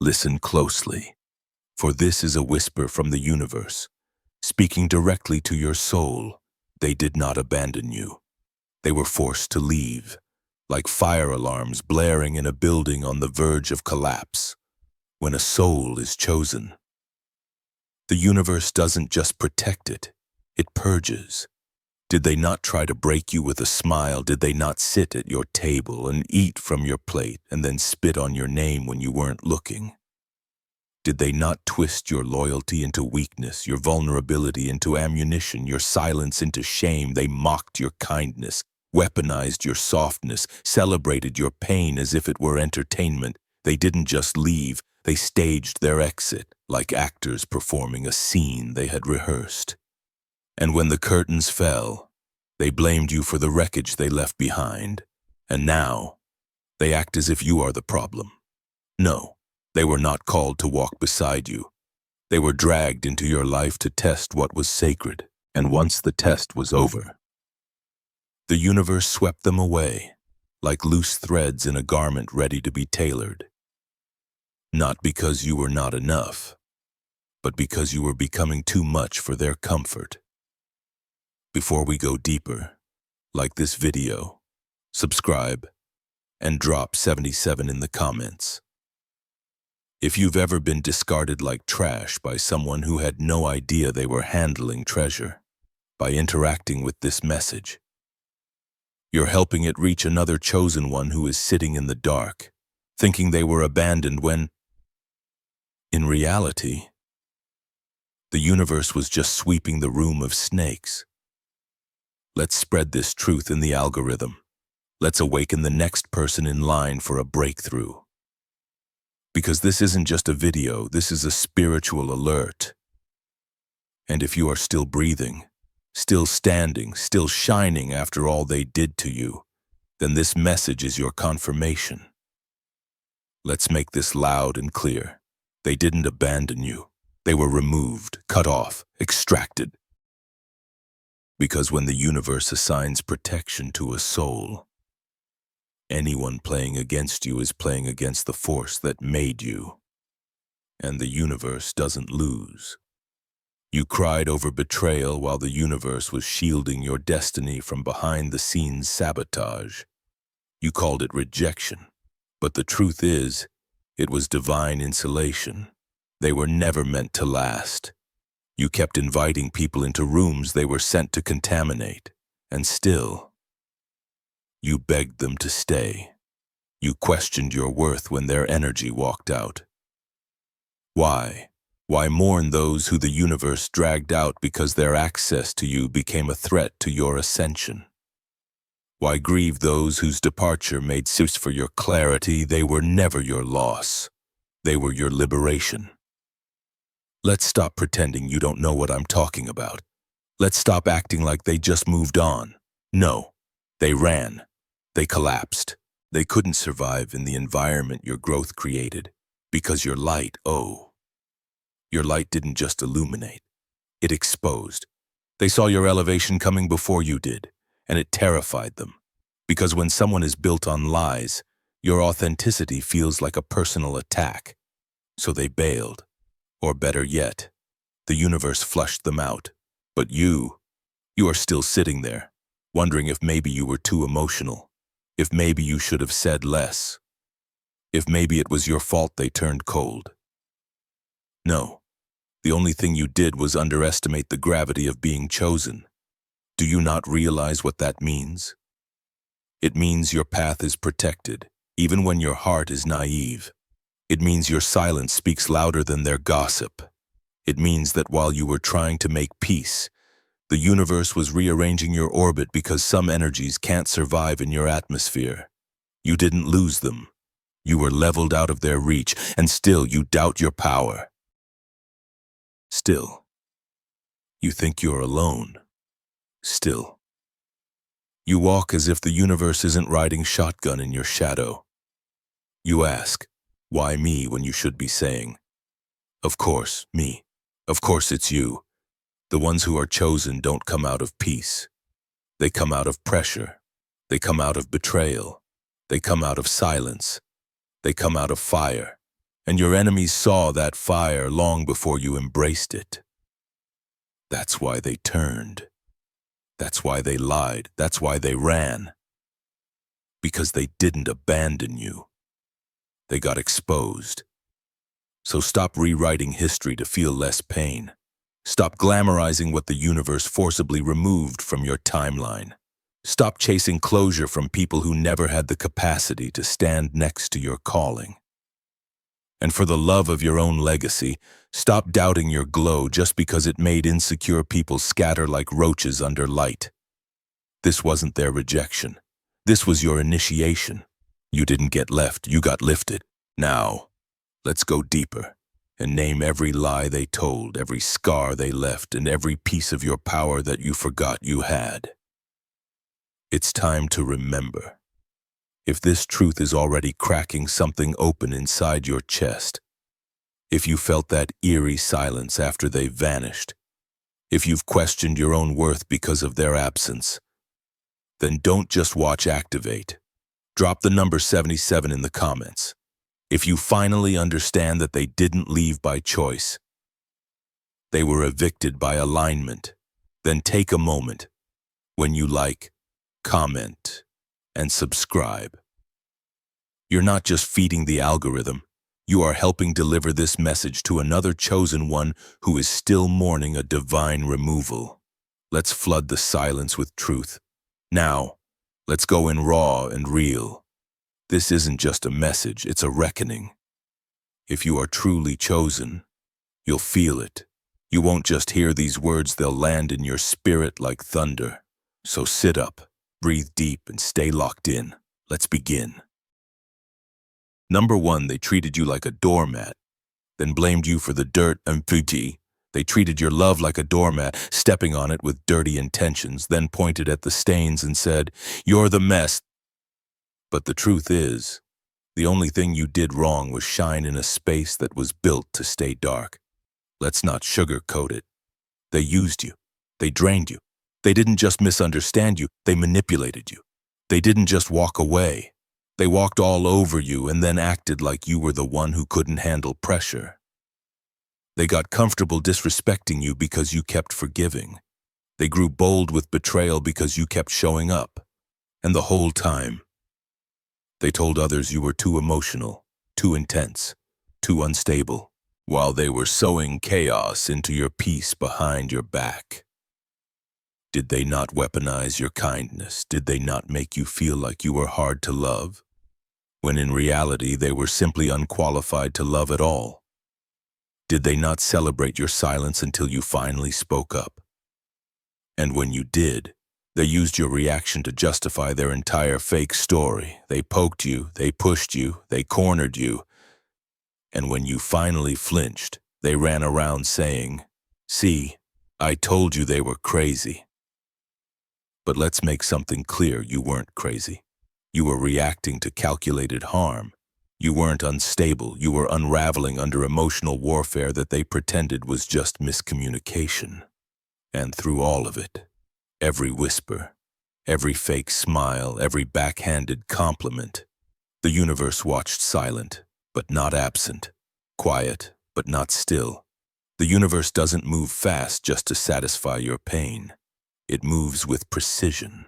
Listen closely, for this is a whisper from the universe, speaking directly to your soul. They did not abandon you. They were forced to leave, like fire alarms blaring in a building on the verge of collapse. When a soul is chosen, the universe doesn't just protect it, it purges. Did they not try to break you with a smile? Did they not sit at your table and eat from your plate and then spit on your name when you weren't looking? Did they not twist your loyalty into weakness, your vulnerability into ammunition, your silence into shame? They mocked your kindness, weaponized your softness, celebrated your pain as if it were entertainment. They didn't just leave, they staged their exit, like actors performing a scene they had rehearsed. And when the curtains fell, they blamed you for the wreckage they left behind. And now, they act as if you are the problem. No, they were not called to walk beside you. They were dragged into your life to test what was sacred. And once the test was over, the universe swept them away, like loose threads in a garment ready to be tailored. Not because you were not enough, but because you were becoming too much for their comfort. Before we go deeper, like this video, subscribe, and drop 77 in the comments. If you've ever been discarded like trash by someone who had no idea they were handling treasure, by interacting with this message, you're helping it reach another chosen one who is sitting in the dark, thinking they were abandoned when, in reality, the universe was just sweeping the room of snakes. Let's spread this truth in the algorithm. Let's awaken the next person in line for a breakthrough. Because this isn't just a video, this is a spiritual alert. And if you are still breathing, still standing, still shining after all they did to you, then this message is your confirmation. Let's make this loud and clear. They didn't abandon you. They were removed, cut off, extracted. Because when the universe assigns protection to a soul, anyone playing against you is playing against the force that made you. And the universe doesn't lose. You cried over betrayal while the universe was shielding your destiny from behind-the-scenes sabotage. You called it rejection, but the truth is, it was divine insulation. They were never meant to last. You kept inviting people into rooms they were sent to contaminate, and still, you begged them to stay. You questioned your worth when their energy walked out. Why? Why mourn those who the universe dragged out because their access to you became a threat to your ascension? Why grieve those whose departure made sense for your clarity? They were never your loss. They were your liberation. Let's stop pretending you don't know what I'm talking about. Let's stop acting like they just moved on. No, they ran. They collapsed. They couldn't survive in the environment your growth created because your light, your light didn't just illuminate. It exposed. They saw your elevation coming before you did, and it terrified them. Because when someone is built on lies, your authenticity feels like a personal attack. So they bailed. Or better yet, the universe flushed them out. But you are still sitting there, wondering if maybe you were too emotional, if maybe you should have said less, if maybe it was your fault they turned cold. No, the only thing you did was underestimate the gravity of being chosen. Do you not realize what that means? It means your path is protected, even when your heart is naive. It means your silence speaks louder than their gossip. It means that while you were trying to make peace, the universe was rearranging your orbit because some energies can't survive in your atmosphere. You didn't lose them. You were leveled out of their reach, and still you doubt your power. Still, you think you're alone. Still, you walk as if the universe isn't riding shotgun in your shadow. You ask, why me when you should be saying, of course, me. Of course it's you. The ones who are chosen don't come out of peace. They come out of pressure. They come out of betrayal. They come out of silence. They come out of fire. And your enemies saw that fire long before you embraced it. That's why they turned. That's why they lied. That's why they ran. Because they didn't abandon you. They got exposed. So stop rewriting history to feel less pain. Stop glamorizing what the universe forcibly removed from your timeline. Stop chasing closure from people who never had the capacity to stand next to your calling. And for the love of your own legacy, stop doubting your glow just because it made insecure people scatter like roaches under light. This wasn't their rejection. This was your initiation. You didn't get left, you got lifted. Now, let's go deeper and name every lie they told, every scar they left, and every piece of your power that you forgot you had. It's time to remember. If this truth is already cracking something open inside your chest, if you felt that eerie silence after they vanished, if you've questioned your own worth because of their absence, then don't just watch activate. Drop the number 77 in the comments. If you finally understand that they didn't leave by choice, they were evicted by alignment, then take a moment when you like, comment, and subscribe. You're not just feeding the algorithm, you are helping deliver this message to another chosen one who is still mourning a divine removal. Let's flood the silence with truth. Now, let's go in raw and real. This isn't just a message, it's a reckoning. If you are truly chosen, you'll feel it. You won't just hear these words, they'll land in your spirit like thunder. So sit up, breathe deep, and stay locked in. Let's begin. Number 1, they treated you like a doormat, then blamed you for the dirt and fuji. They treated your love like a doormat, stepping on it with dirty intentions, then pointed at the stains and said, "You're the mess." But the truth is, the only thing you did wrong was shine in a space that was built to stay dark. Let's not sugarcoat it. They used you. They drained you. They didn't just misunderstand you, they manipulated you. They didn't just walk away. They walked all over you and then acted like you were the one who couldn't handle pressure. They got comfortable disrespecting you because you kept forgiving. They grew bold with betrayal because you kept showing up. And the whole time, they told others you were too emotional, too intense, too unstable, while they were sowing chaos into your peace behind your back. Did they not weaponize your kindness? Did they not make you feel like you were hard to love? When in reality they were simply unqualified to love at all? Did they not celebrate your silence until you finally spoke up? And when you did, they used your reaction to justify their entire fake story. They poked you, they pushed you, they cornered you. And when you finally flinched, they ran around saying, "See, I told you they were crazy." But let's make something clear, you weren't crazy. You were reacting to calculated harm. You weren't unstable, you were unraveling under emotional warfare that they pretended was just miscommunication. And through all of it, every whisper, every fake smile, every backhanded compliment, the universe watched silent, but not absent, quiet, but not still. The universe doesn't move fast just to satisfy your pain. It moves with precision.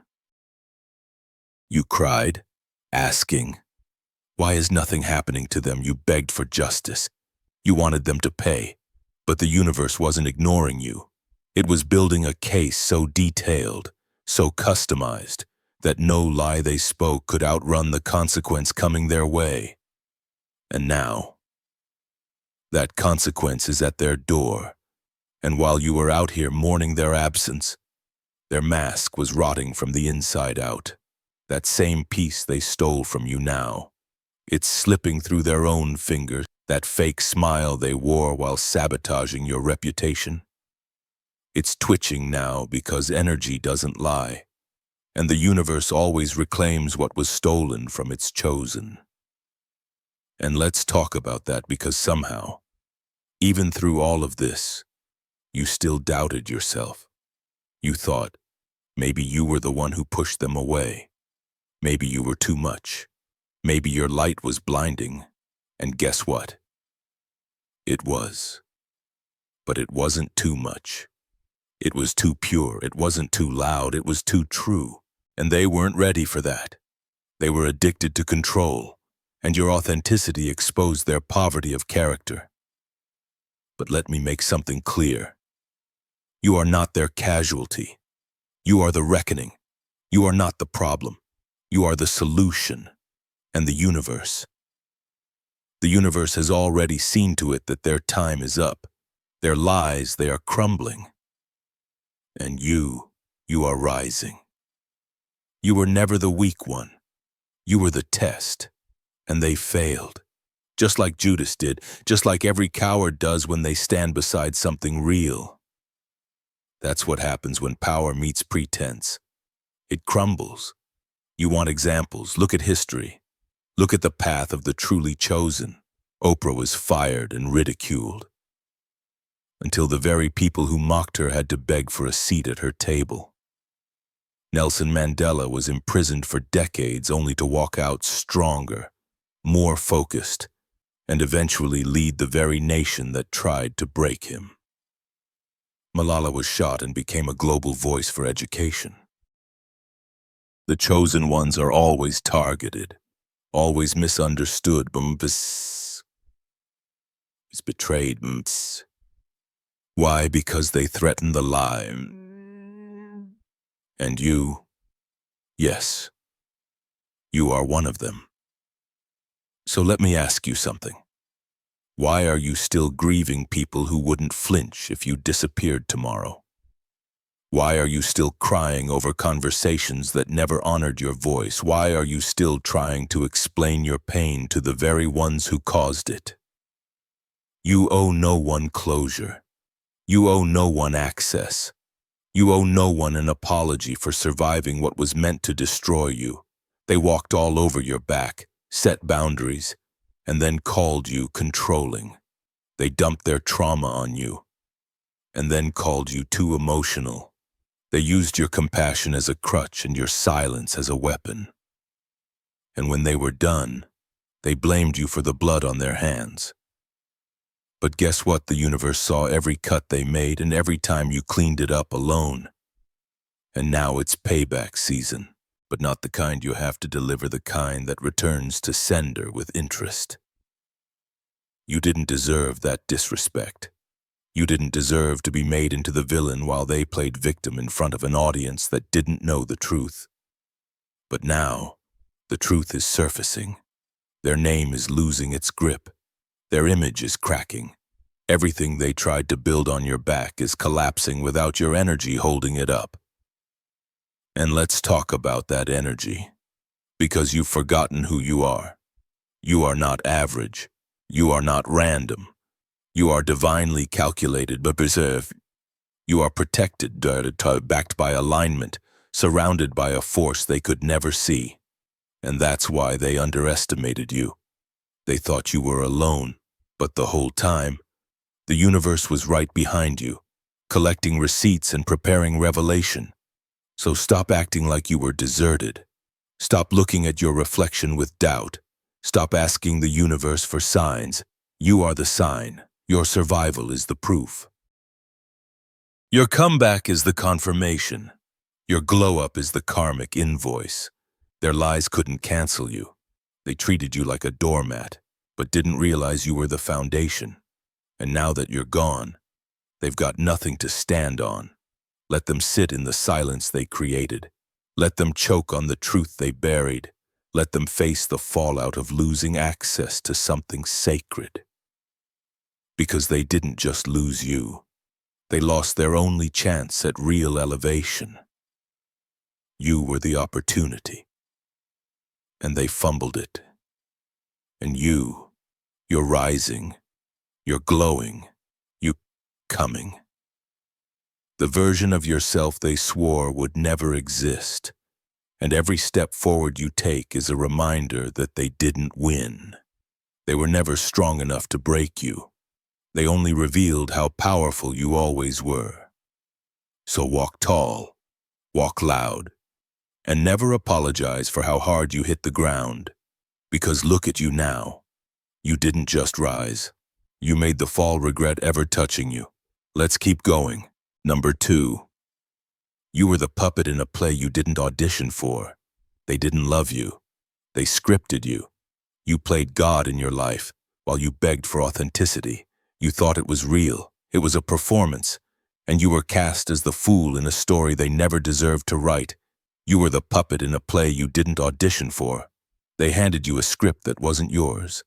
You cried, asking, "Why is nothing happening to them?" You begged for justice. You wanted them to pay. But the universe wasn't ignoring you. It was building a case so detailed, so customized, that no lie they spoke could outrun the consequence coming their way. And now, that consequence is at their door. And while you were out here mourning their absence, their mask was rotting from the inside out. That same piece they stole from you now. It's slipping through their own fingers, that fake smile they wore while sabotaging your reputation. It's twitching now because energy doesn't lie, and the universe always reclaims what was stolen from its chosen. And let's talk about that, because somehow, even through all of this, you still doubted yourself. You thought maybe you were the one who pushed them away. Maybe you were too much. Maybe your light was blinding. And guess what? It was. But it wasn't too much. It was too pure. It wasn't too loud. It was too true. And they weren't ready for that. They were addicted to control, and your authenticity exposed their poverty of character. But let me make something clear. You are not their casualty. You are the reckoning. You are not the problem. You are the solution. And the universe. The universe has already seen to it that their time is up. Their lies, they are crumbling. And you are rising. You were never the weak one. You were the test. And they failed. Just like Judas did, just like every coward does when they stand beside something real. That's what happens when power meets pretense. It crumbles. You want examples? Look at history. Look at the path of the truly chosen. Oprah was fired and ridiculed, until the very people who mocked her had to beg for a seat at her table. Nelson Mandela was imprisoned for decades only to walk out stronger, more focused, and eventually lead the very nation that tried to break him. Malala was shot and became a global voice for education. The chosen ones are always targeted, always misunderstood, is betrayed. Why? Because they threaten the lie. And you, yes, you are one of them. So let me ask you something. Why are you still grieving people who wouldn't flinch if you disappeared tomorrow? Why are you still crying over conversations that never honored your voice? Why are you still trying to explain your pain to the very ones who caused it? You owe no one closure. You owe no one access. You owe no one an apology for surviving what was meant to destroy you. They walked all over your back, set boundaries, and then called you controlling. They dumped their trauma on you, and then called you too emotional. They used your compassion as a crutch and your silence as a weapon. And when they were done, they blamed you for the blood on their hands. But guess what? The universe saw every cut they made and every time you cleaned it up alone. And now it's payback season, but not the kind you have to deliver, the kind that returns to sender with interest. You didn't deserve that disrespect. You didn't deserve to be made into the villain while they played victim in front of an audience that didn't know the truth. But now, the truth is surfacing. Their name is losing its grip. Their image is cracking. Everything they tried to build on your back is collapsing without your energy holding it up. And let's talk about that energy. Because you've forgotten who you are. You are not average. You are not random. You are divinely calculated but preserved. You are protected, backed by alignment, surrounded by a force they could never see. And that's why they underestimated you. They thought you were alone, but the whole time, the universe was right behind you, collecting receipts and preparing revelation. So stop acting like you were deserted. Stop looking at your reflection with doubt. Stop asking the universe for signs. You are the sign. Your survival is the proof. Your comeback is the confirmation. Your glow-up is the karmic invoice. Their lies couldn't cancel you. They treated you like a doormat, but didn't realize you were the foundation. And now that you're gone, they've got nothing to stand on. Let them sit in the silence they created. Let them choke on the truth they buried. Let them face the fallout of losing access to something sacred. Because they didn't just lose you. They lost their only chance at real elevation. You were the opportunity. And they fumbled it. And you're rising. You're glowing. You're coming. The version of yourself they swore would never exist. And every step forward you take is a reminder that they didn't win. They were never strong enough to break you. They only revealed how powerful you always were. So walk tall, walk loud, and never apologize for how hard you hit the ground. Because look at you now. You didn't just rise. You made the fall regret ever touching you. Let's keep going. Number 2. You were the puppet in a play you didn't audition for. They didn't love you. They scripted you. You played God in your life while you begged for authenticity. You thought it was real. It was a performance. And you were cast as the fool in a story they never deserved to write. You were the puppet in a play you didn't audition for. They handed you a script that wasn't yours,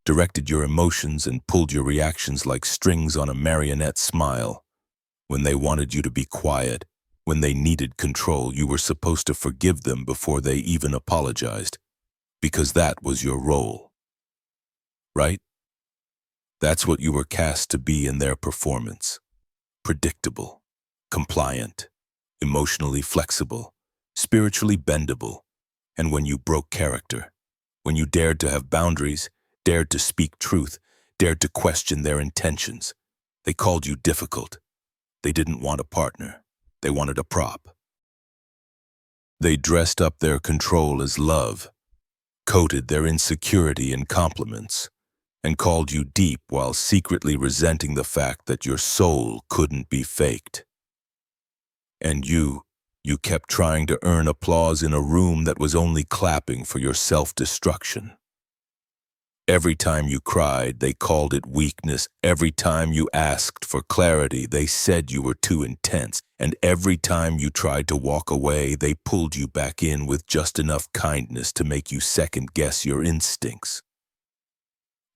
directed your emotions and pulled your reactions like strings on a marionette smile. When they wanted you to be quiet, when they needed control, you were supposed to forgive them before they even apologized, because that was your role. Right? That's what you were cast to be in their performance. Predictable, compliant, emotionally flexible, spiritually bendable. And when you broke character, when you dared to have boundaries, dared to speak truth, dared to question their intentions, they called you difficult. They didn't want a partner. They wanted a prop. They dressed up their control as love, coated their insecurity in compliments, and called you deep while secretly resenting the fact that your soul couldn't be faked. And you kept trying to earn applause in a room that was only clapping for your self-destruction. Every time you cried, they called it weakness. Every time you asked for clarity, they said you were too intense. And every time you tried to walk away, they pulled you back in with just enough kindness to make you second-guess your instincts.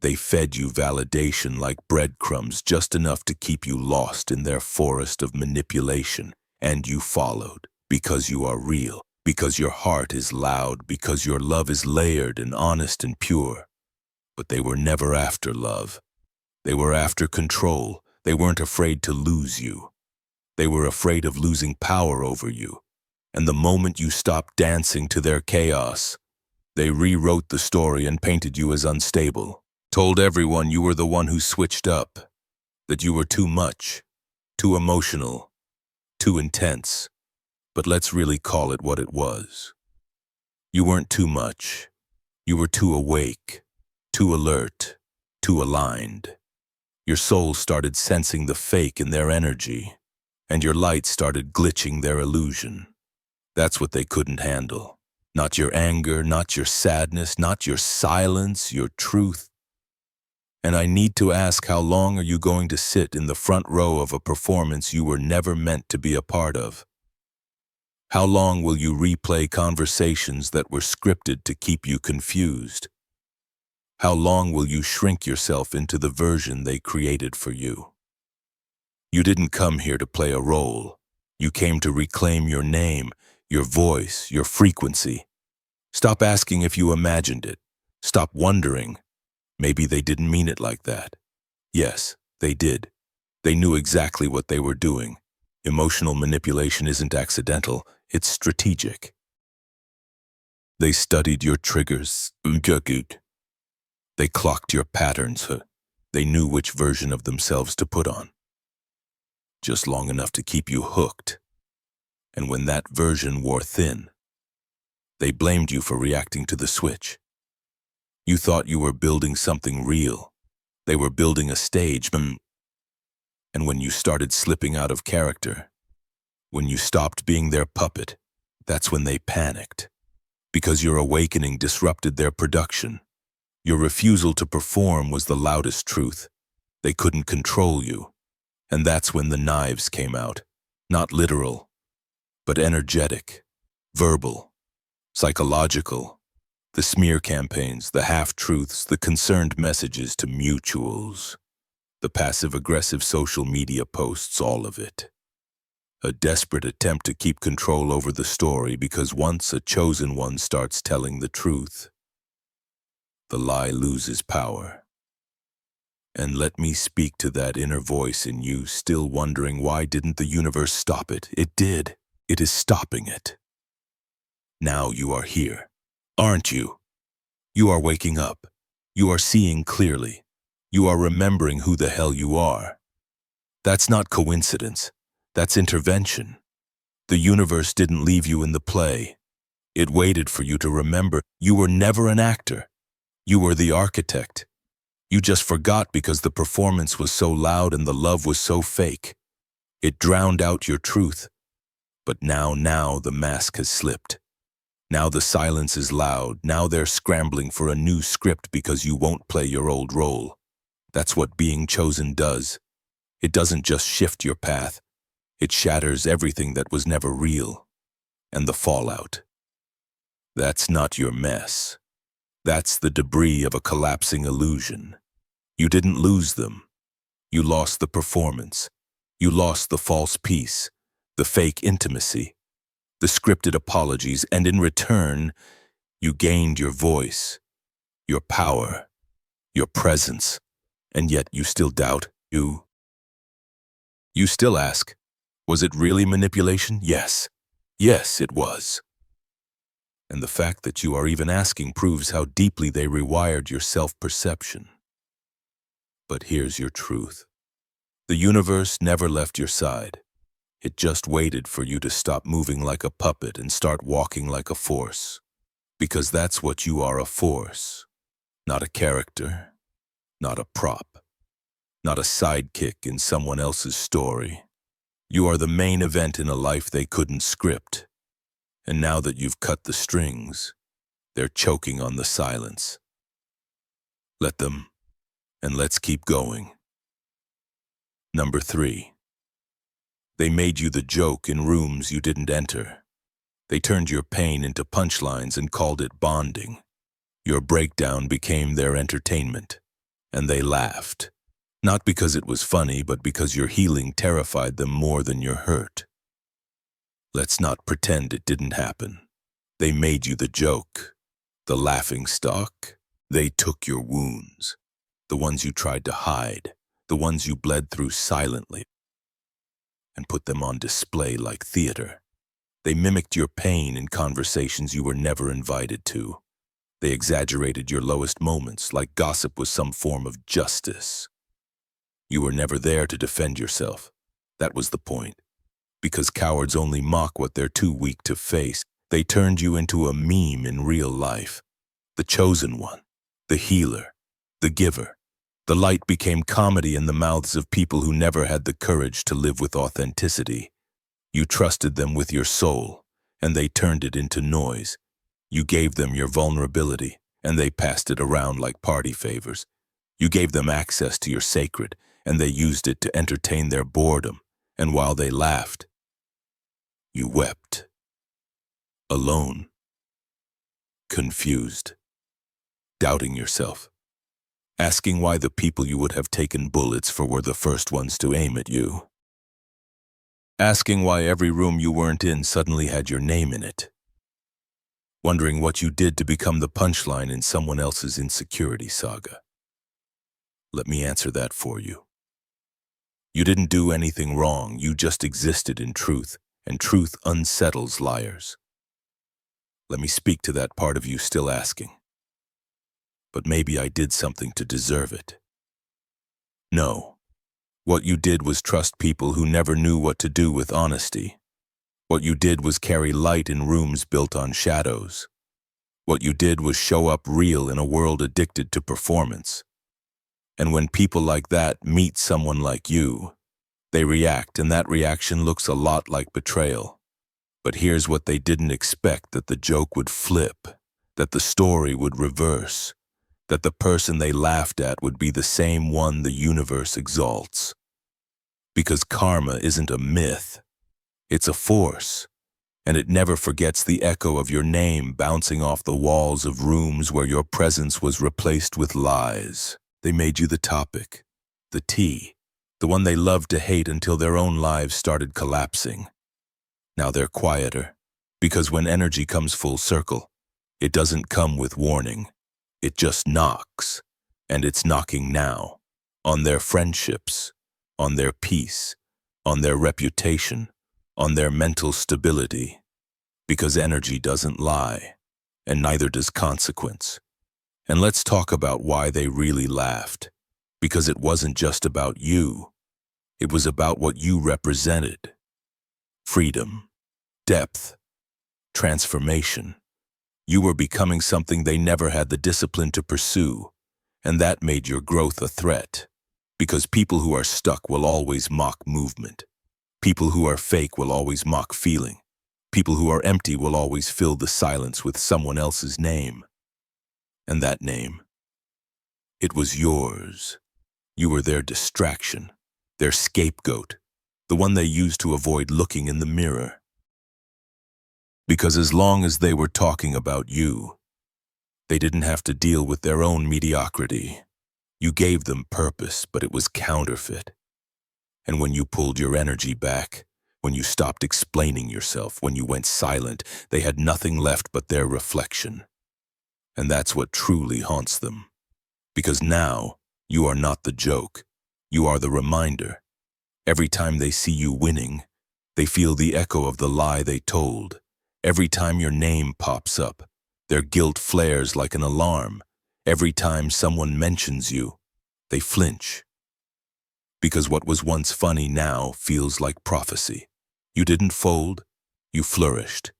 They fed you validation like breadcrumbs, just enough to keep you lost in their forest of manipulation. And you followed, because you are real, because your heart is loud, because your love is layered and honest and pure. But they were never after love. They were after control. They weren't afraid to lose you. They were afraid of losing power over you. And the moment you stopped dancing to their chaos, they rewrote the story and painted you as unstable. Told everyone you were the one who switched up, that you were too much, too emotional, too intense. But let's really call it what it was. You weren't too much. You were too awake, too alert, too aligned. Your soul started sensing the fake in their energy, and your light started glitching their illusion. That's what they couldn't handle. Not your anger, not your sadness, not your silence, your truth. And I need to ask, how long are you going to sit in the front row of a performance you were never meant to be a part of? How long will you replay conversations that were scripted to keep you confused? How long will you shrink yourself into the version they created for you? You didn't come here to play a role. You came to reclaim your name, your voice, your frequency. Stop asking if you imagined it. Stop wondering. Maybe they didn't mean it like that. Yes, they did. They knew exactly what they were doing. Emotional manipulation isn't accidental, it's strategic. They studied your triggers. They clocked your patterns. They knew which version of themselves to put on. Just long enough to keep you hooked. And when that version wore thin, they blamed you for reacting to the switch. You thought you were building something real. They were building a stage. And when you started slipping out of character, when you stopped being their puppet, that's when they panicked. Because your awakening disrupted their production. Your refusal to perform was the loudest truth. They couldn't control you. And that's when the knives came out. Not literal, but energetic, verbal, psychological. The smear campaigns, the half-truths, the concerned messages to mutuals, the passive-aggressive social media posts, all of it. A desperate attempt to keep control over the story, because once a chosen one starts telling the truth, the lie loses power. And let me speak to that inner voice in you still wondering, why didn't the universe stop it? It did. It is stopping it. Now you are here. Aren't you? You are waking up. You are seeing clearly. You are remembering who the hell you are. That's not coincidence. That's intervention. The universe didn't leave you in the play. It waited for you to remember you were never an actor. You were the architect. You just forgot because the performance was so loud and the love was so fake. It drowned out your truth. But now the mask has slipped. Now the silence is loud. Now they're scrambling for a new script because you won't play your old role. That's what being chosen does. It doesn't just shift your path. It shatters everything that was never real. And the fallout. That's not your mess. That's the debris of a collapsing illusion. You didn't lose them. You lost the performance. You lost the false peace, the fake intimacy, the scripted apologies, and in return, you gained your voice, your power, your presence, and yet you still doubt you. You still ask, was it really manipulation? Yes. Yes, it was. And the fact that you are even asking proves how deeply they rewired your self-perception. But here's your truth. The universe never left your side. It just waited for you to stop moving like a puppet and start walking like a force. Because that's what you are, a force. Not a character, not a prop, not a sidekick in someone else's story. You are the main event in a life they couldn't script. And now that you've cut the strings, they're choking on the silence. Let them, and let's keep going. Number 3. They made you the joke in rooms you didn't enter. They turned your pain into punchlines and called it bonding. Your breakdown became their entertainment, and they laughed. Not because it was funny, but because your healing terrified them more than your hurt. Let's not pretend it didn't happen. They made you the joke, the laughing stock. They took your wounds, the ones you tried to hide, the ones you bled through silently, and put them on display like theater. They mimicked your pain in conversations you were never invited to. They exaggerated your lowest moments like gossip was some form of justice. You were never there to defend yourself. That was the point. Because cowards only mock what they're too weak to face, they turned you into a meme in real life. The chosen one, the healer, the giver. The light became comedy in the mouths of people who never had the courage to live with authenticity. You trusted them with your soul, and they turned it into noise. You gave them your vulnerability, and they passed it around like party favors. You gave them access to your sacred, and they used it to entertain their boredom. And while they laughed, you wept. Alone, confused, doubting yourself, asking why the people you would have taken bullets for were the first ones to aim at you. Asking why every room you weren't in suddenly had your name in it. Wondering what you did to become the punchline in someone else's insecurity saga. Let me answer that for you. You didn't do anything wrong, you just existed in truth, and truth unsettles liars. Let me speak to that part of you still asking. But maybe I did something to deserve it. No. What you did was trust people who never knew what to do with honesty. What you did was carry light in rooms built on shadows. What you did was show up real in a world addicted to performance. And when people like that meet someone like you, they react, and that reaction looks a lot like betrayal. But here's what they didn't expect: that the joke would flip, that the story would reverse, that the person they laughed at would be the same one the universe exalts. Because karma isn't a myth, it's a force, and it never forgets the echo of your name bouncing off the walls of rooms where your presence was replaced with lies. They made you the topic, the tea, the one they loved to hate until their own lives started collapsing. Now they're quieter, because when energy comes full circle, it doesn't come with warning. It just knocks, and it's knocking now, on their friendships, on their peace, on their reputation, on their mental stability. Because energy doesn't lie, and neither does consequence. And let's talk about why they really laughed. Because it wasn't just about you. It was about what you represented. Freedom, depth, transformation. You were becoming something they never had the discipline to pursue, And that made your growth a threat. Because people who are stuck will always mock movement. People who are fake will always mock feeling. People who are empty will always fill the silence with someone else's name. And that name, it was yours. You were their distraction, their scapegoat, the one they used to avoid looking in the mirror. Because as long as they were talking about you, they didn't have to deal with their own mediocrity. You gave them purpose, but it was counterfeit. And when you pulled your energy back, when you stopped explaining yourself, when you went silent, they had nothing left but their reflection. And that's what truly haunts them. Because now, you are not the joke. You are the reminder. Every time they see you winning, they feel the echo of the lie they told. Every time your name pops up, their guilt flares like an alarm. Every time someone mentions you, they flinch. Because what was once funny now feels like prophecy. You didn't fold, you flourished.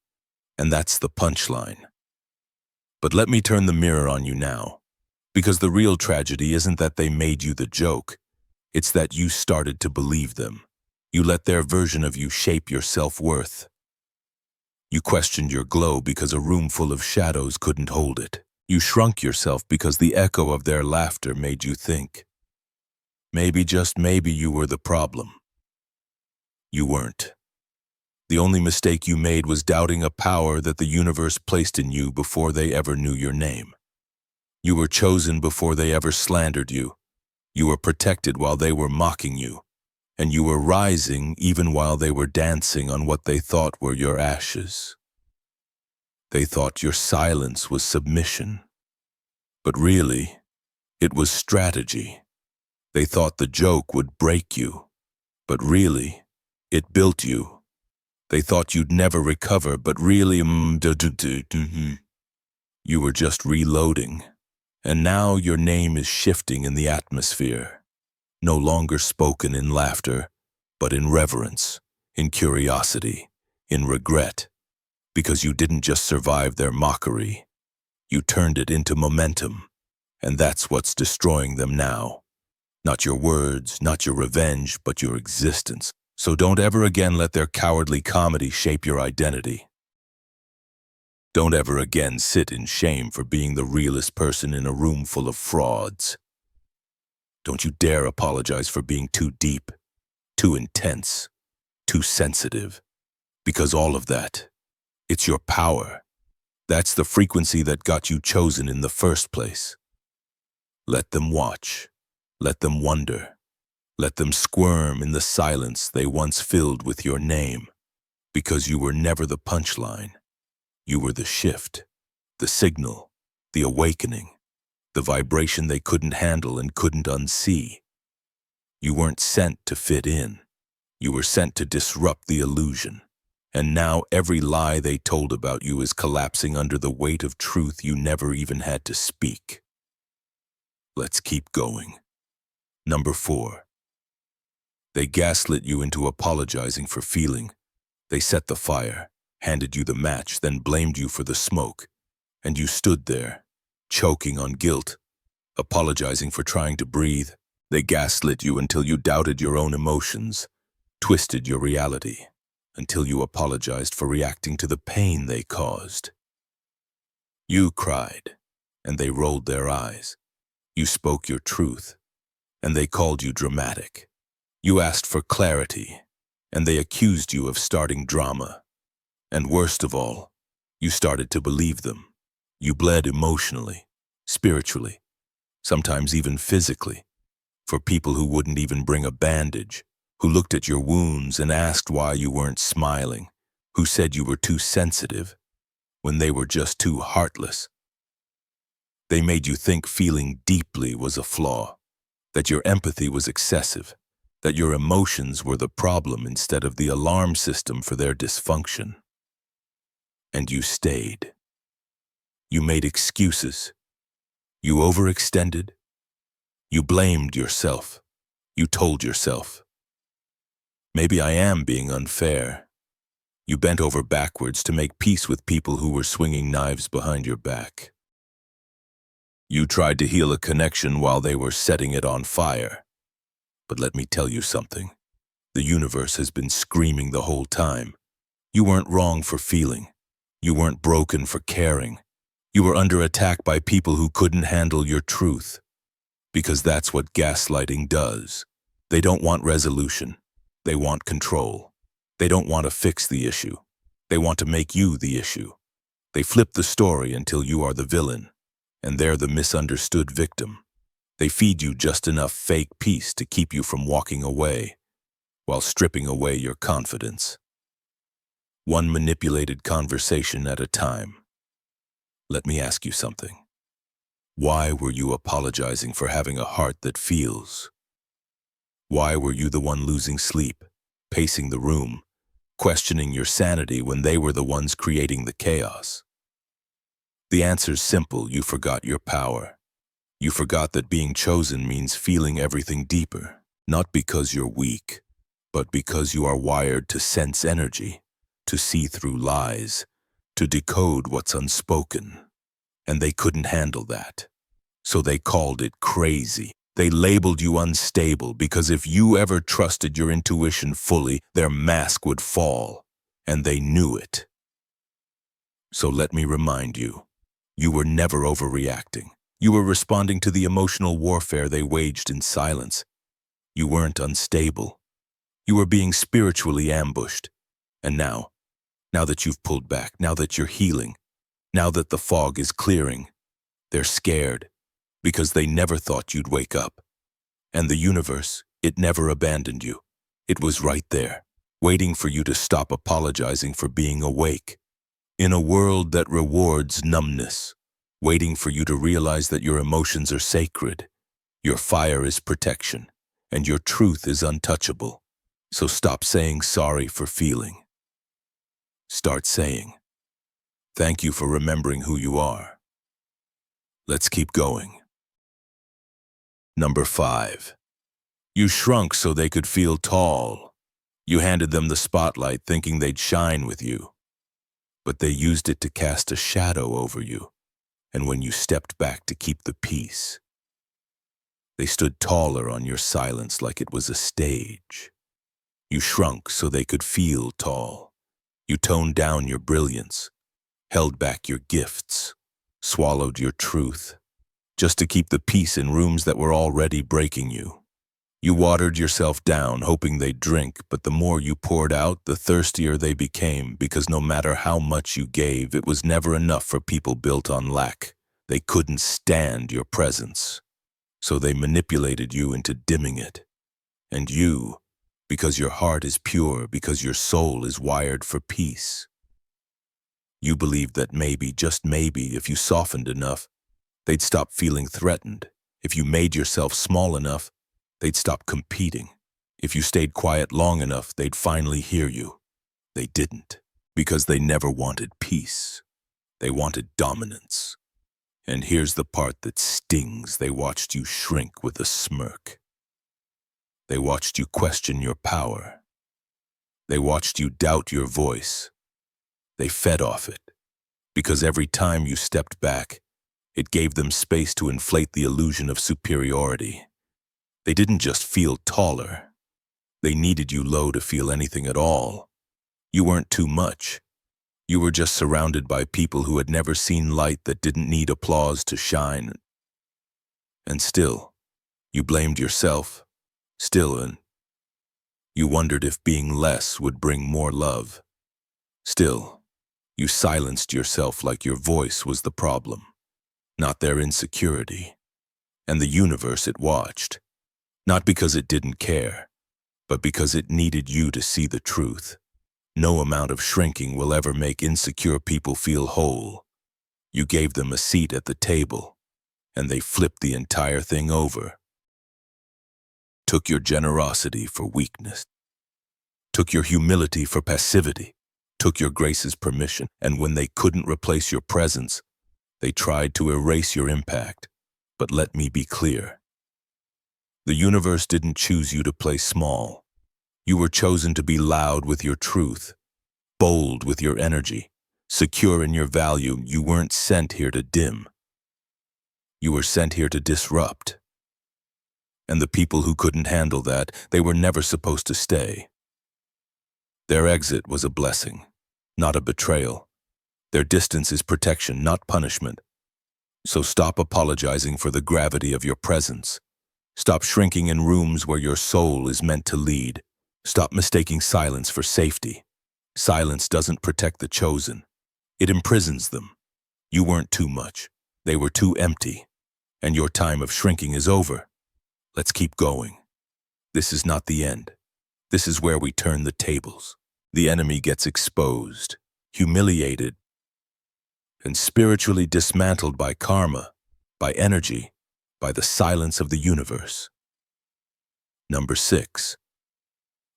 And that's the punchline. But let me turn the mirror on you now. Because the real tragedy isn't that they made you the joke. It's that you started to believe them. You let their version of you shape your self-worth. You questioned your glow because a room full of shadows couldn't hold it. You shrunk yourself because the echo of their laughter made you think. Maybe, just maybe, you were the problem. You weren't. The only mistake you made was doubting a power that the universe placed in you before they ever knew your name. You were chosen before they ever slandered you. You were protected while they were mocking you. And you were rising even while they were dancing on what they thought were your ashes. They thought your silence was submission. But really, it was strategy. They thought the joke would break you. But really, it built you. They thought you'd never recover, but really, you were just reloading. And now your name is shifting in the atmosphere. No longer spoken in laughter, but in reverence, in curiosity, in regret. Because you didn't just survive their mockery. You turned it into momentum. And that's what's destroying them now. Not your words, not your revenge, but your existence. So don't ever again let their cowardly comedy shape your identity. Don't ever again sit in shame for being the realest person in a room full of frauds. Don't you dare apologize for being too deep, too intense, too sensitive. Because all of that, it's your power. That's the frequency that got you chosen in the first place. Let them watch. Let them wonder. Let them squirm in the silence they once filled with your name. Because you were never the punchline. You were the shift, the signal, the awakening, the vibration they couldn't handle and couldn't unsee. You weren't sent to fit in. You were sent to disrupt the illusion. And now every lie they told about you is collapsing under the weight of truth you never even had to speak. Let's keep going. Number 4. They gaslit you into apologizing for feeling. They set the fire, handed you the match, then blamed you for the smoke. And you stood there, choking on guilt, apologizing for trying to breathe. They gaslit you until you doubted your own emotions, twisted your reality, until you apologized for reacting to the pain they caused. You cried, and they rolled their eyes. You spoke your truth, and they called you dramatic. You asked for clarity, and they accused you of starting drama. And worst of all, you started to believe them. You bled emotionally, spiritually, sometimes even physically, for people who wouldn't even bring a bandage, who looked at your wounds and asked why you weren't smiling, who said you were too sensitive when they were just too heartless. They made you think feeling deeply was a flaw, that your empathy was excessive, that your emotions were the problem instead of the alarm system for their dysfunction. And you stayed. You made excuses. You overextended. You blamed yourself. You told yourself, maybe I am being unfair. You bent over backwards to make peace with people who were swinging knives behind your back. You tried to heal a connection while they were setting it on fire. But let me tell you something. The universe has been screaming the whole time. You weren't wrong for feeling. You weren't broken for caring. You were under attack by people who couldn't handle your truth. Because that's what gaslighting does. They don't want resolution. They want control. They don't want to fix the issue. They want to make you the issue. They flip the story until you are the villain, and they're the misunderstood victim. They feed you just enough fake peace to keep you from walking away, while stripping away your confidence. One manipulated conversation at a time. Let me ask you something. Why were you apologizing for having a heart that feels? Why were you the one losing sleep, pacing the room, questioning your sanity when they were the ones creating the chaos? The answer's simple. You forgot your power. You forgot that being chosen means feeling everything deeper, not because you're weak, but because you are wired to sense energy, to see through lies, to decode what's unspoken. And they couldn't handle that. So they called it crazy. They labeled you unstable because if you ever trusted your intuition fully, their mask would fall. And they knew it. So let me remind you, you were never overreacting. You were responding to the emotional warfare they waged in silence. You weren't unstable. You were being spiritually ambushed. And now that you've pulled back, now that you're healing, now that the fog is clearing, they're scared because they never thought you'd wake up. And the universe, it never abandoned you. It was right there, waiting for you to stop apologizing for being awake. In a world that rewards numbness, waiting for you to realize that your emotions are sacred, your fire is protection, and your truth is untouchable. So stop saying sorry for feeling. Start saying, thank you for remembering who you are. Let's keep going. Number 5. You shrunk so they could feel tall. You handed them the spotlight thinking they'd shine with you. But they used it to cast a shadow over you. And when you stepped back to keep the peace, they stood taller on your silence like it was a stage. You shrunk so they could feel tall. You toned down your brilliance, held back your gifts, swallowed your truth, just to keep the peace in rooms that were already breaking you. You watered yourself down, hoping they'd drink, but the more you poured out, the thirstier they became, because no matter how much you gave, it was never enough for people built on lack. They couldn't stand your presence. So they manipulated you into dimming it. And you, because your heart is pure, because your soul is wired for peace, you believed that maybe, just maybe, if you softened enough, they'd stop feeling threatened. If you made yourself small enough, they'd stop competing. If you stayed quiet long enough, they'd finally hear you. They didn't, because they never wanted peace. They wanted dominance. And here's the part that stings. They watched you shrink with a smirk. They watched you question your power. They watched you doubt your voice. They fed off it, because every time you stepped back, it gave them space to inflate the illusion of superiority. They didn't just feel taller. They needed you low to feel anything at all. You weren't too much. You were just surrounded by people who had never seen light that didn't need applause to shine. And still, you blamed yourself. Still, and you wondered if being less would bring more love. Still, you silenced yourself like your voice was the problem, not their insecurity. And the universe it watched, not because it didn't care, but because it needed you to see the truth. No amount of shrinking will ever make insecure people feel whole. You gave them a seat at the table, and they flipped the entire thing over. Took your generosity for weakness. Took your humility for passivity. Took your grace as permission, and when they couldn't replace your presence, they tried to erase your impact. But let me be clear. The universe didn't choose you to play small. You were chosen to be loud with your truth, bold with your energy, secure in your value. You weren't sent here to dim. You were sent here to disrupt. And the people who couldn't handle that, they were never supposed to stay. Their exit was a blessing, not a betrayal. Their distance is protection, not punishment. So stop apologizing for the gravity of your presence. Stop shrinking in rooms where your soul is meant to lead. Stop mistaking silence for safety. Silence doesn't protect the chosen. It imprisons them. You weren't too much. They were too empty. And your time of shrinking is over. Let's keep going. This is not the end. This is where we turn the tables. The enemy gets exposed, humiliated, and spiritually dismantled by karma, by energy, by the silence of the universe. Number 6.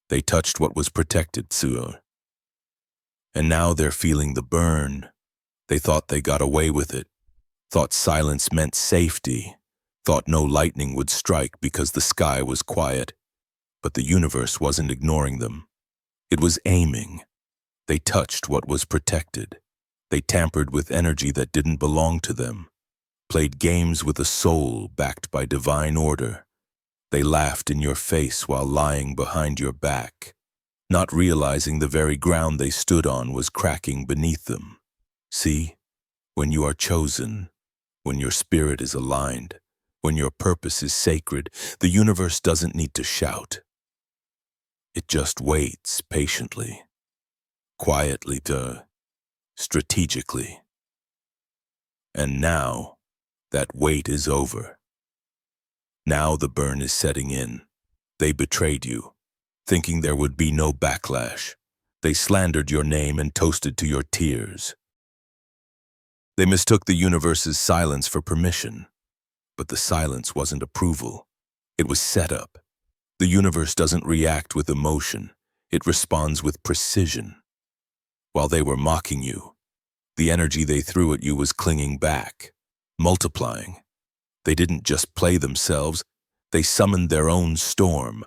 They touched what was protected, Tsuo. And now they're feeling the burn. They thought they got away with it, thought silence meant safety, thought no lightning would strike because the sky was quiet. But the universe wasn't ignoring them. It was aiming. They touched what was protected. They tampered with energy that didn't belong to them, played games with a soul backed by divine order. They laughed in your face while lying behind your back, not realizing the very ground they stood on was cracking beneath them. See, when you are chosen, when your spirit is aligned, when your purpose is sacred, the universe doesn't need to shout. It just waits patiently, quietly, strategically. And now, that wait is over. Now the burn is setting in. They betrayed you, thinking there would be no backlash. They slandered your name and toasted to your tears. They mistook the universe's silence for permission. But the silence wasn't approval. It was setup. The universe doesn't react with emotion. It responds with precision. While they were mocking you, the energy they threw at you was clinging back, multiplying. They didn't just play themselves, they summoned their own storm.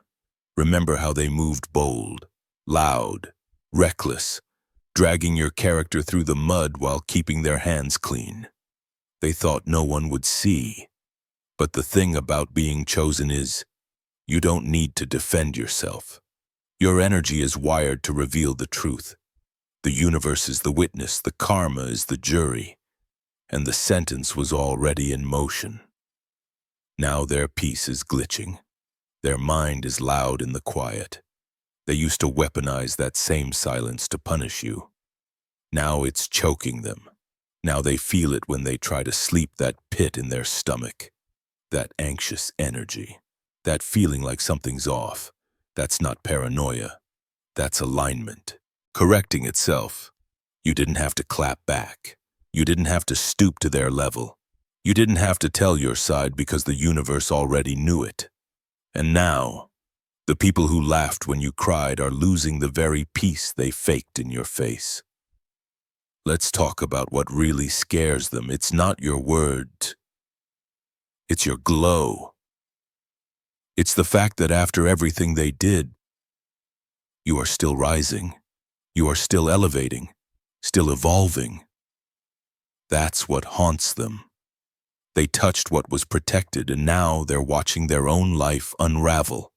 Remember how they moved bold, loud, reckless, dragging your character through the mud while keeping their hands clean. They thought no one would see. But the thing about being chosen is, you don't need to defend yourself. Your energy is wired to reveal the truth. The universe is the witness, the karma is the jury, and the sentence was already in motion. Now their peace is glitching. Their mind is loud in the quiet. They used to weaponize that same silence to punish you. Now it's choking them. Now they feel it when they try to sleep, that pit in their stomach. That anxious energy, that feeling like something's off. That's not paranoia. That's alignment, correcting itself. You didn't have to clap back. You didn't have to stoop to their level. You didn't have to tell your side because the universe already knew it. And now, the people who laughed when you cried are losing the very peace they faked in your face. Let's talk about what really scares them. It's not your words. It's your glow. It's the fact that after everything they did, you are still rising. You are still elevating, still evolving. That's what haunts them. They touched what was protected, and now they're watching their own life unravel.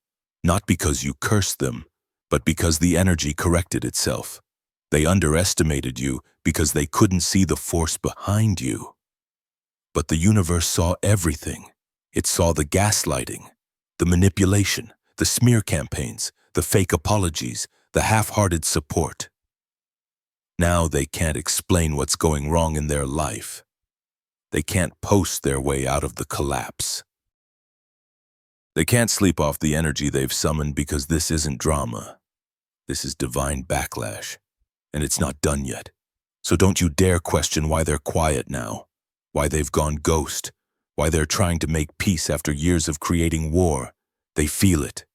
Not because you cursed them, but because the energy corrected itself. They underestimated you because they couldn't see the force behind you. But the universe saw everything. It saw the gaslighting, the manipulation, the smear campaigns, the fake apologies, the half-hearted support. Now they can't explain what's going wrong in their life. They can't post their way out of the collapse. They can't sleep off the energy they've summoned because this isn't drama. This is divine backlash, and it's not done yet. So don't you dare question why they're quiet now, why they've gone ghost, why they're trying to make peace after years of creating war. They feel it.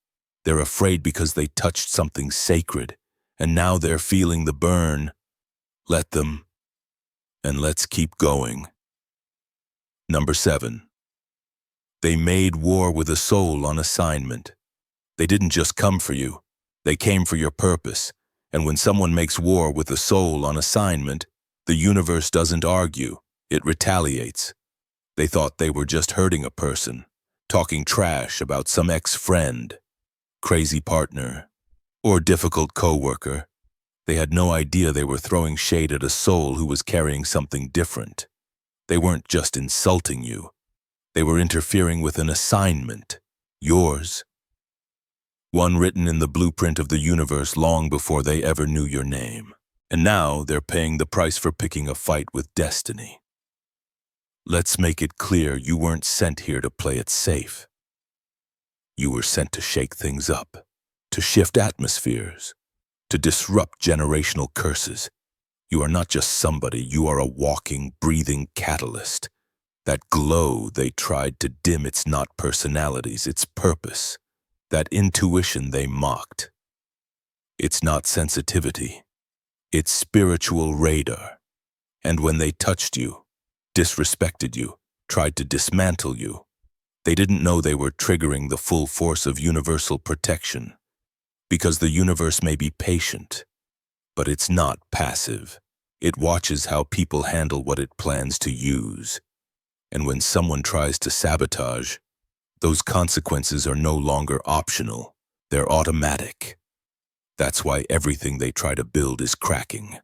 They're afraid because they touched something sacred, and now they're feeling the burn. Let them, and let's keep going. Number 7. They made war with a soul on assignment. They didn't just come for you. They came for your purpose. And when someone makes war with a soul on assignment, the universe doesn't argue. It retaliates. They thought they were just hurting a person, talking trash about some ex-friend, crazy partner, or difficult coworker. They had no idea they were throwing shade at a soul who was carrying something different. They weren't just insulting you. They were interfering with an assignment, yours. One written in the blueprint of the universe long before they ever knew your name. And now they're paying the price for picking a fight with destiny. Let's make it clear you weren't sent here to play it safe. You were sent to shake things up, to shift atmospheres, to disrupt generational curses. You are not just somebody, you are a walking, breathing catalyst. That glow they tried to dim, it's not personalities, it's purpose. That intuition they mocked. It's not sensitivity. It's spiritual radar. And when they touched you, disrespected you, tried to dismantle you, they didn't know they were triggering the full force of universal protection. Because the universe may be patient, but it's not passive. It watches how people handle what it plans to use. And when someone tries to sabotage, those consequences are no longer optional. They're automatic. That's why everything they try to build is cracking.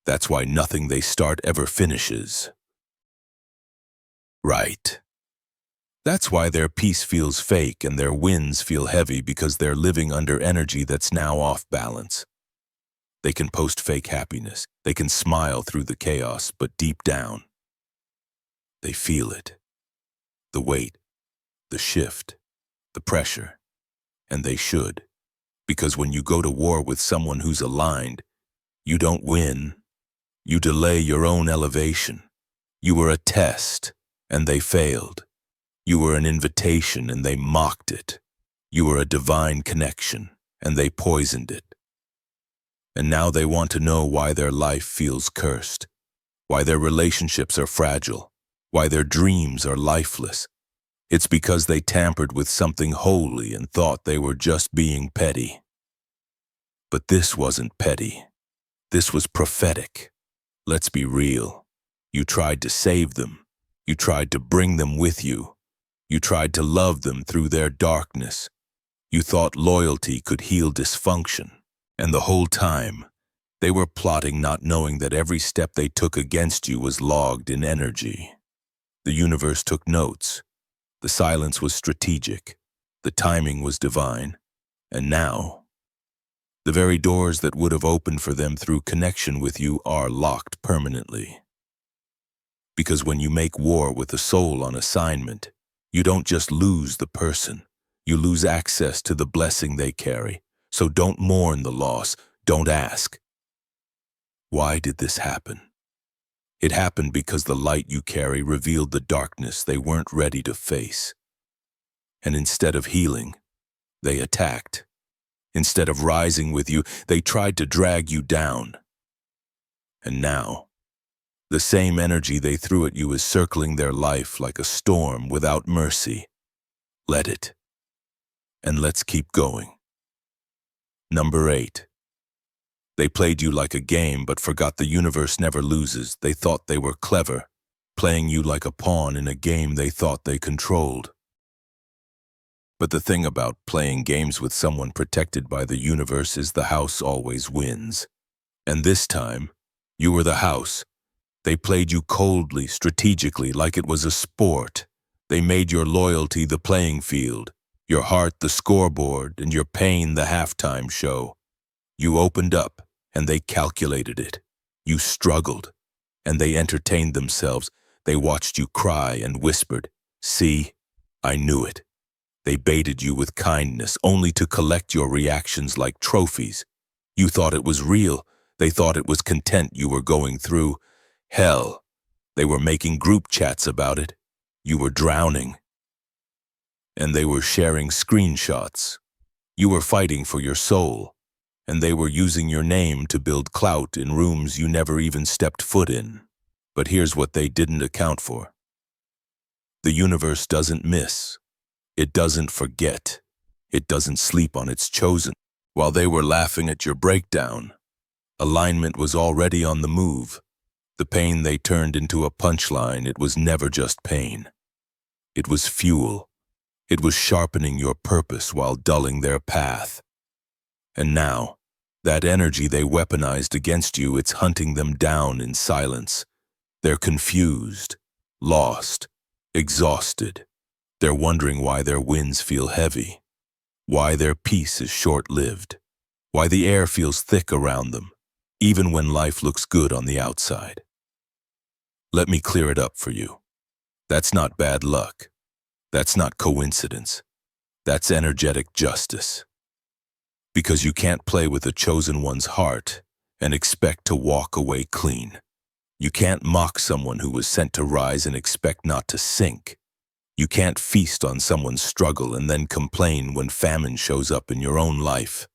That's why nothing they start ever finishes. Right. That's why their peace feels fake and their wins feel heavy, because they're living under energy that's now off balance. They can post fake happiness. They can smile through the chaos, but deep down, they feel it. The weight, the shift, the pressure. And they should. Because when you go to war with someone who's aligned, you don't win. You delay your own elevation. You were a test, and they failed. You were an invitation, and they mocked it. You were a divine connection, and they poisoned it. And now they want to know why their life feels cursed, why their relationships are fragile, why their dreams are lifeless. It's because they tampered with something holy and thought they were just being petty. But this wasn't petty. This was prophetic. Let's be real. You tried to save them. You tried to bring them with you. You tried to love them through their darkness. You thought loyalty could heal dysfunction. And the whole time, they were plotting, not knowing that every step they took against you was logged in energy. The universe took notes. The silence was strategic. The timing was divine. And now, the very doors that would have opened for them through connection with you are locked permanently. Because when you make war with a soul on assignment, you don't just lose the person, you lose access to the blessing they carry. So don't mourn the loss, don't ask, why did this happen? It happened because the light you carry revealed the darkness they weren't ready to face. And instead of healing, they attacked. Instead of rising with you, they tried to drag you down. And now, the same energy they threw at you is circling their life like a storm without mercy. Let it. And let's keep going. Number 8. They played you like a game but forgot the universe never loses. They thought they were clever, playing you like a pawn in a game they thought they controlled. But the thing about playing games with someone protected by the universe is the house always wins. And this time, you were the house. They played you coldly, strategically, like it was a sport. They made your loyalty the playing field, your heart the scoreboard, and your pain the halftime show. You opened up, and they calculated it. You struggled, and they entertained themselves. They watched you cry and whispered, "See, I knew it." They baited you with kindness, only to collect your reactions like trophies. You thought it was real. They thought it was content you were going through. Hell, they were making group chats about it. You were drowning. And they were sharing screenshots. You were fighting for your soul. And they were using your name to build clout in rooms you never even stepped foot in. But here's what they didn't account for. The universe doesn't miss. It doesn't forget. It doesn't sleep on its chosen. While they were laughing at your breakdown, alignment was already on the move. The pain they turned into a punchline. It was never just pain. It was fuel. It was sharpening your purpose while dulling their path. And now, that energy they weaponized against you, it's hunting them down in silence. They're confused, lost, exhausted. They're wondering why their winds feel heavy, why their peace is short-lived, why the air feels thick around them, even when life looks good on the outside. Let me clear it up for you. That's not bad luck. That's not coincidence. That's energetic justice. Because you can't play with a chosen one's heart and expect to walk away clean. You can't mock someone who was sent to rise and expect not to sink. You can't feast on someone's struggle and then complain when famine shows up in your own life.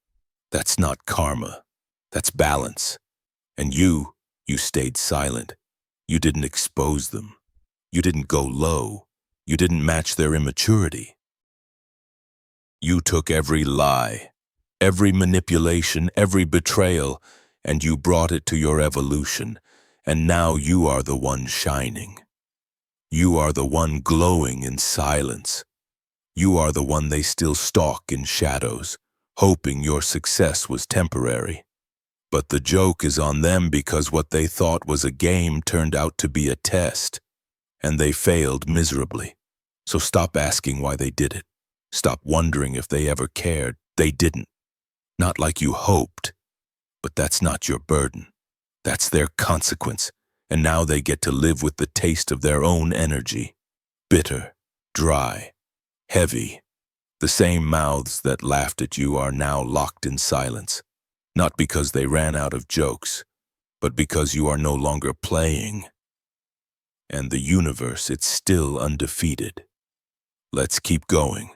That's not karma. That's balance. And you stayed silent. You didn't expose them. You didn't go low. You didn't match their immaturity. You took every lie, every manipulation, every betrayal, and you brought it to your evolution. And now you are the one shining. You are the one glowing in silence. You are the one they still stalk in shadows, hoping your success was temporary. But the joke is on them because what they thought was a game turned out to be a test, and they failed miserably. So stop asking why they did it. Stop wondering if they ever cared. They didn't. Not like you hoped. But that's not your burden. That's their consequence. And now they get to live with the taste of their own energy. Bitter, dry, heavy. The same mouths that laughed at you are now locked in silence. Not because they ran out of jokes, but because you are no longer playing. And the universe, it's still undefeated. Let's keep going.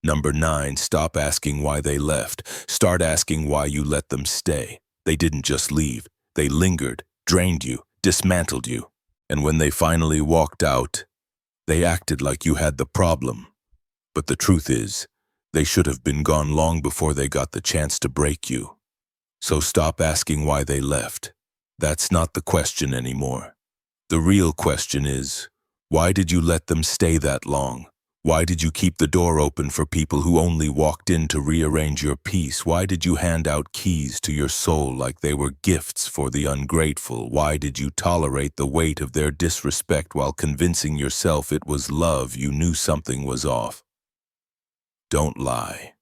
Number 9, stop asking why they left. Start asking why you let them stay. They didn't just leave. They lingered, drained you, dismantled you. And when they finally walked out, they acted like you had the problem. But the truth is, they should have been gone long before they got the chance to break you. So stop asking why they left. That's not the question anymore. The real question is, why did you let them stay that long? Why did you keep the door open for people who only walked in to rearrange your peace? Why did you hand out keys to your soul like they were gifts for the ungrateful? Why did you tolerate the weight of their disrespect while convincing yourself it was love? You knew something was off. Don't lie.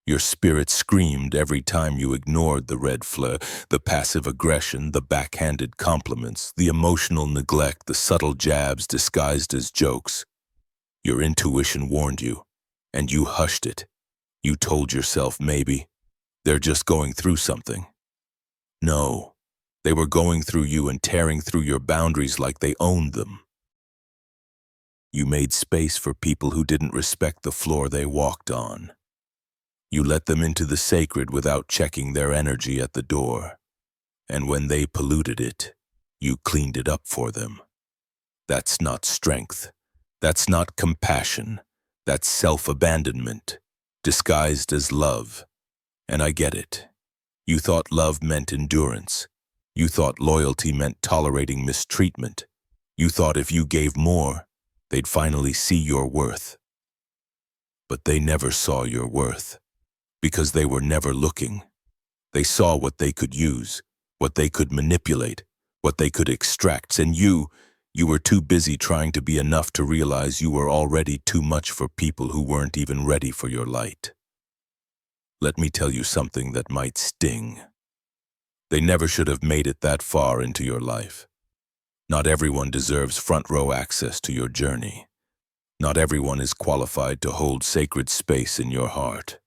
Your spirit screamed every time you ignored the red flare, the passive aggression, the backhanded compliments, the emotional neglect, the subtle jabs disguised as jokes. Your intuition warned you, and you hushed it. You told yourself maybe they're just going through something. No, they were going through you and tearing through your boundaries like they owned them. You made space for people who didn't respect the floor they walked on. You let them into the sacred without checking their energy at the door. And when they polluted it, you cleaned it up for them. That's not strength. That's not compassion. That's self-abandonment, disguised as love. And I get it. You thought love meant endurance. You thought loyalty meant tolerating mistreatment. You thought if you gave more, they'd finally see your worth. But they never saw your worth, because they were never looking. They saw what they could use, what they could manipulate, what they could extract, and you were too busy trying to be enough to realize you were already too much for people who weren't even ready for your light. Let me tell you something that might sting. They never should have made it that far into your life. Not everyone deserves front row access to your journey. Not everyone is qualified to hold sacred space in your heart.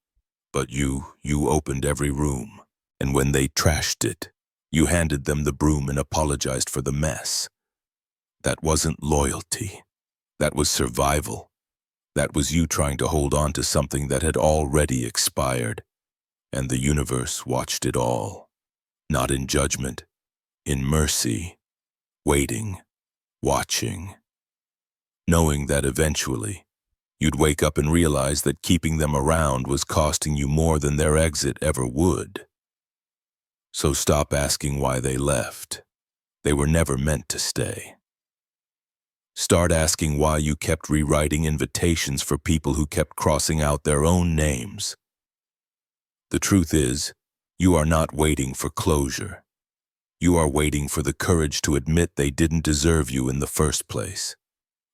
But you opened every room, and when they trashed it, you handed them the broom and apologized for the mess. That wasn't loyalty. That was survival. That was you trying to hold on to something that had already expired. And the universe watched it all. Not in judgment, in mercy. Waiting, watching, knowing that eventually you'd wake up and realize that keeping them around was costing you more than their exit ever would. So stop asking why they left. They were never meant to stay. Start asking why you kept rewriting invitations for people who kept crossing out their own names. The truth is, you are not waiting for closure. You are waiting for the courage to admit they didn't deserve you in the first place.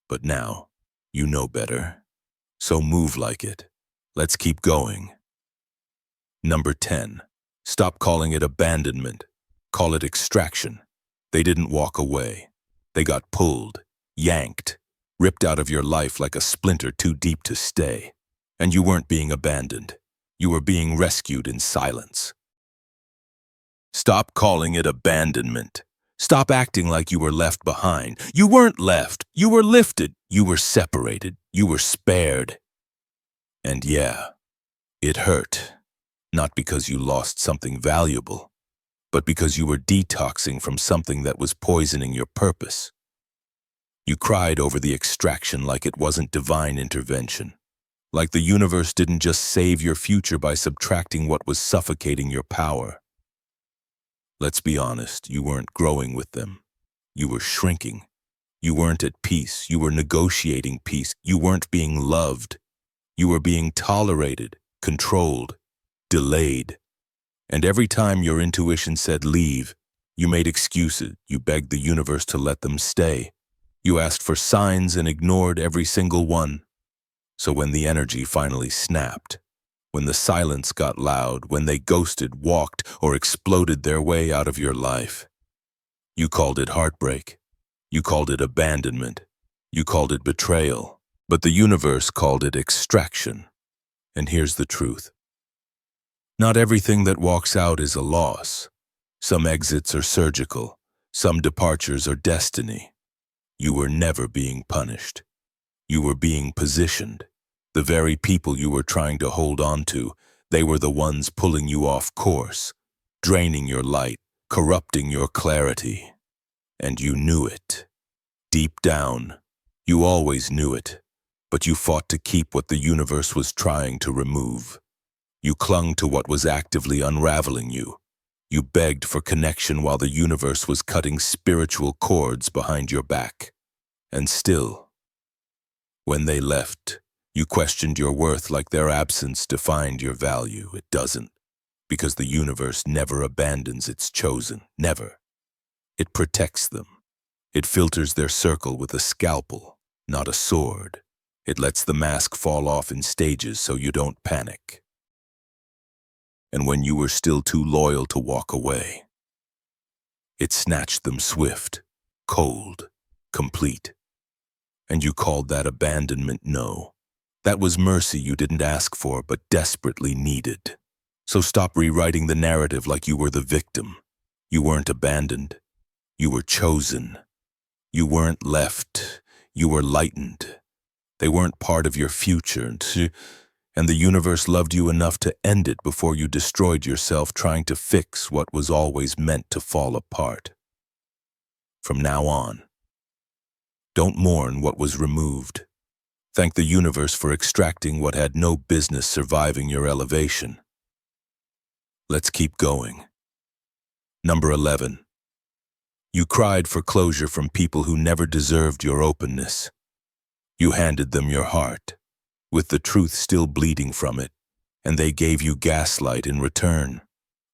But now, you know better. So move like it. Let's keep going. Number 10. Stop calling it abandonment. Call it extraction. They didn't walk away. They got pulled, yanked, ripped out of your life like a splinter too deep to stay. And you weren't being abandoned. You were being rescued in silence. Stop calling it abandonment. Stop acting like you were left behind. You weren't left. You were lifted. You were separated. You were spared. And yeah, it hurt. Not because you lost something valuable, but because you were detoxing from something that was poisoning your purpose. You cried over the extraction like it wasn't divine intervention, like the universe didn't just save your future by subtracting what was suffocating your power. Let's be honest, you weren't growing with them. You were shrinking. You weren't at peace. You were negotiating peace. You weren't being loved. You were being tolerated, controlled, delayed. And every time your intuition said leave, you made excuses. You begged the universe to let them stay. You asked for signs and ignored every single one. So when the energy finally snapped, when the silence got loud, when they ghosted, walked, or exploded their way out of your life, you called it heartbreak. You called it abandonment. You called it betrayal. But the universe called it extraction. And here's the truth. Not everything that walks out is a loss. Some exits are surgical. Some departures are destiny. You were never being punished. You were being positioned. The very people you were trying to hold on to, they were the ones pulling you off course, draining your light, corrupting your clarity. And you knew it. Deep down, you always knew it, but you fought to keep what the universe was trying to remove. You clung to what was actively unraveling you. You begged for connection while the universe was cutting spiritual cords behind your back. And still, when they left, you questioned your worth like their absence defined your value. It doesn't, because the universe never abandons its chosen, never. It protects them. It filters their circle with a scalpel, not a sword. It lets the mask fall off in stages so you don't panic. And when you were still too loyal to walk away, it snatched them swift, cold, complete. And you called that abandonment? No. That was mercy you didn't ask for but desperately needed. So stop rewriting the narrative like you were the victim. You weren't abandoned. You were chosen. You weren't left. You were lightened. They weren't part of your future, and the universe loved you enough to end it before you destroyed yourself trying to fix what was always meant to fall apart. From now on, don't mourn what was removed. Thank the universe for extracting what had no business surviving your elevation. Let's keep going. Number 11. You cried for closure from people who never deserved your openness. You handed them your heart, with the truth still bleeding from it, and they gave you gaslight in return.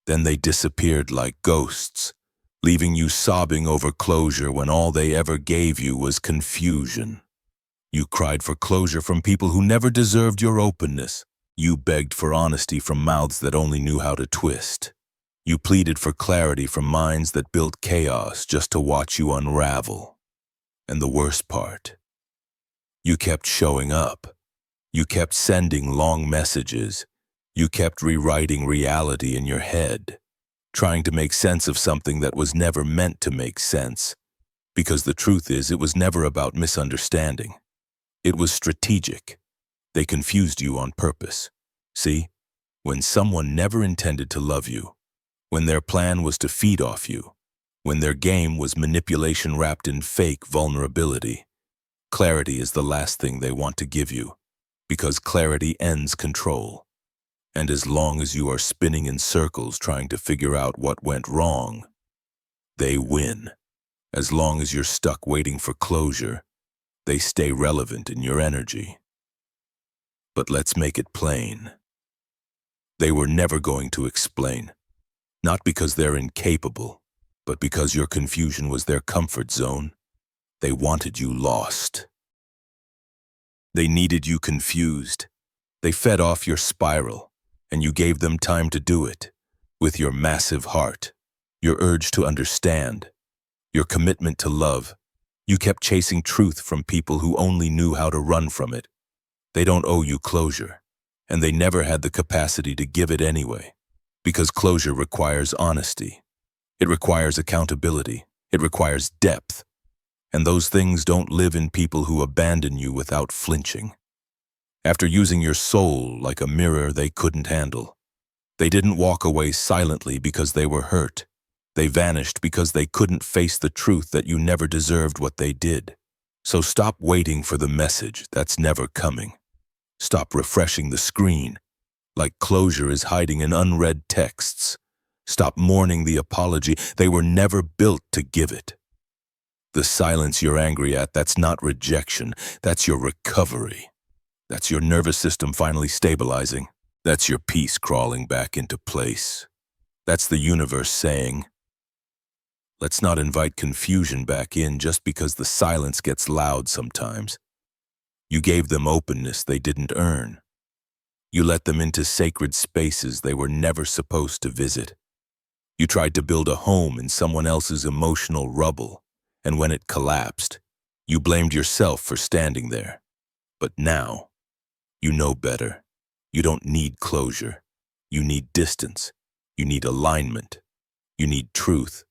Then they disappeared like ghosts, leaving you sobbing over closure when all they ever gave you was confusion. You cried for closure from people who never deserved your openness. You begged for honesty from mouths that only knew how to twist. You pleaded for clarity from minds that built chaos just to watch you unravel. And the worst part, you kept showing up. You kept sending long messages. You kept rewriting reality in your head, trying to make sense of something that was never meant to make sense. Because the truth is, it was never about misunderstanding. It was strategic. They confused you on purpose. See, when someone never intended to love you, when their plan was to feed off you, when their game was manipulation wrapped in fake vulnerability, clarity is the last thing they want to give you, because clarity ends control. And as long as you are spinning in circles trying to figure out what went wrong, they win. As long as you're stuck waiting for closure, They stay relevant in your energy. But let's make it plain. They were never going to explain. Not because they're incapable, but because your confusion was their comfort zone. They wanted you lost. They needed you confused. They fed off your spiral, and you gave them time to do it. With your massive heart, your urge to understand, your commitment to love, you kept chasing truth from people who only knew how to run from it. They don't owe you closure, and they never had the capacity to give it anyway. Because closure requires honesty. It requires accountability. It requires depth. And those things don't live in people who abandon you without flinching. After using your soul like a mirror they couldn't handle, they didn't walk away silently because they were hurt. They vanished because they couldn't face the truth that you never deserved what they did. So stop waiting for the message that's never coming. Stop refreshing the screen like closure is hiding in unread texts. Stop mourning the apology. They were never built to give it. The silence you're angry at, that's not rejection. That's your recovery. That's your nervous system finally stabilizing. That's your peace crawling back into place. That's the universe saying, let's not invite confusion back in just because the silence gets loud sometimes. You gave them openness they didn't earn. You let them into sacred spaces they were never supposed to visit. You tried to build a home in someone else's emotional rubble, and when it collapsed, you blamed yourself for standing there. But now, you know better. You don't need closure. You need distance. You need alignment. You need truth.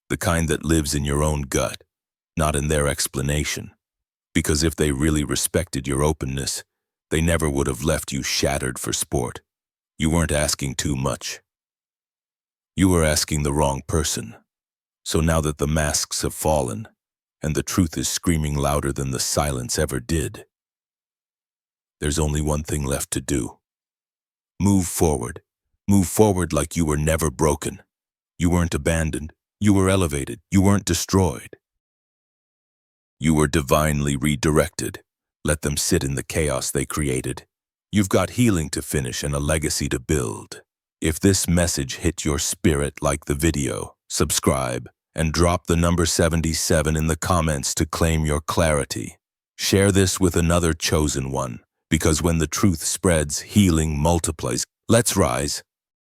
The kind that lives in your own gut, not in their explanation. Because if they really respected your openness, they never would have left you shattered for sport. You weren't asking too much. You were asking the wrong person. So now that the masks have fallen, and the truth is screaming louder than the silence ever did, there's only one thing left to do. Move forward. Move forward like you were never broken. You weren't abandoned. You were elevated. You weren't destroyed. You were divinely redirected. Let them sit in the chaos they created. You've got healing to finish and a legacy to build. If this message hit your spirit, like the video, subscribe, and drop the number 77 in the comments to claim your clarity. Share this with another chosen one, because when the truth spreads, healing multiplies. Let's rise.